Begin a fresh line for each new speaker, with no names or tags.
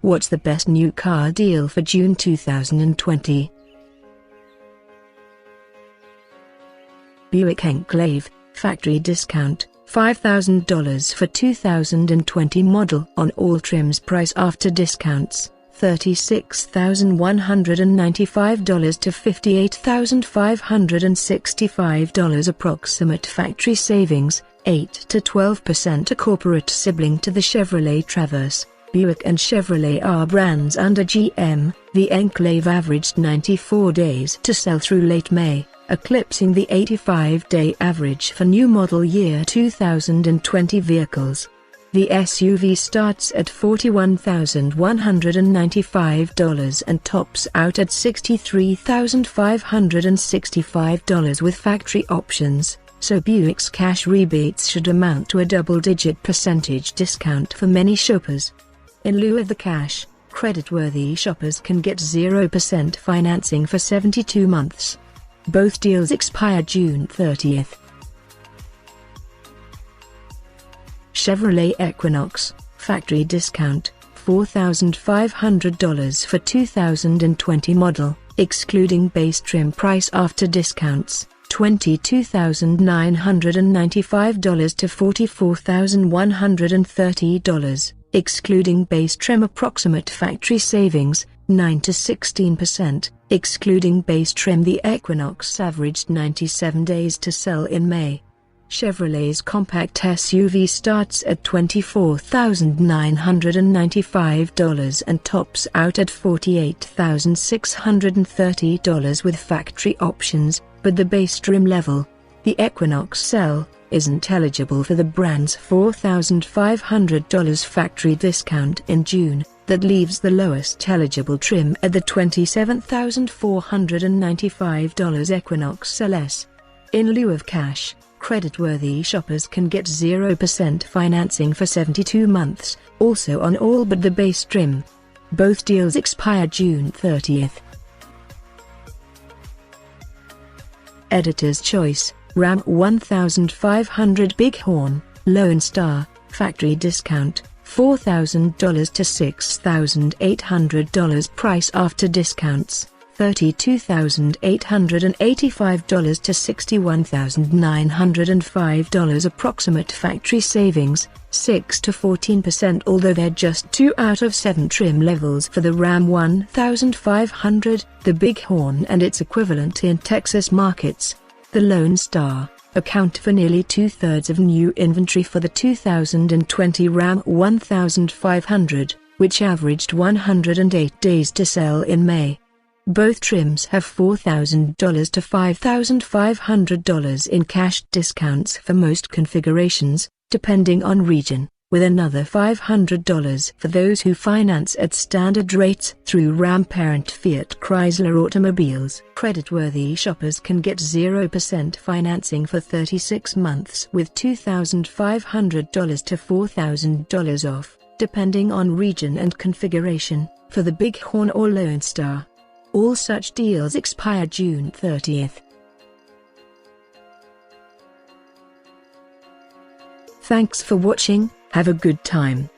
What's the best new car deal for June 2020? Buick Enclave, factory discount, $5,000 for 2020 model on all trims. Price after discounts, $36,195 to $58,565. Approximate factory savings, 8 to 12%. A corporate sibling to the Chevrolet Traverse, Buick and Chevrolet are brands under GM. The Enclave averaged 94 days to sell through late May, eclipsing the 85-day average for new model year 2020 vehicles. The SUV starts at $41,195 and tops out at $63,565 with factory options, so Buick's cash rebates should amount to a double-digit percentage discount for many shoppers. In lieu of the cash, creditworthy shoppers can get 0% financing for 72 months. Both deals expire June 30th. Chevrolet Equinox, factory discount, $4,500 for 2020 model, excluding base trim. Price after discounts, $22,995 to $44,130, excluding base trim. Approximate factory savings, 9 to 16%, excluding base trim. The Equinox averaged 97 days to sell in May. Chevrolet's compact SUV starts at $24,995 and tops out at $48,630 with factory options, but the base trim level, the Equinox L, isn't eligible for the brand's $4,500 factory discount in June. That leaves the lowest eligible trim at the $27,495 Equinox LS. In lieu of cash, creditworthy shoppers can get 0% financing for 72 months, also on all but the base trim. Both deals expire June 30th. Editor's choice, Ram 1500 Bighorn, Lone Star, factory discount, $4,000 to $6,800. Price after discounts, $32,885 to $61,905. Approximate factory savings, 6 to 14%. Although they're just 2 out of 7 trim levels for the Ram 1500, the Bighorn and its equivalent in Texas markets. The Lone Star account for nearly 2/3 of new inventory for the 2020 Ram 1500, which averaged 108 days to sell in May. Both trims have $4,000 to $5,500 in cash discounts for most configurations, depending on region, with another $500 for those who finance at standard rates through Ram parent Fiat Chrysler Automobiles. Creditworthy shoppers can get 0% financing for 36 months with $2,500 to $4,000 off, depending on region and configuration, for the Bighorn or Lone Star. All such deals expire June 30th. Thanks for watching, have a good time.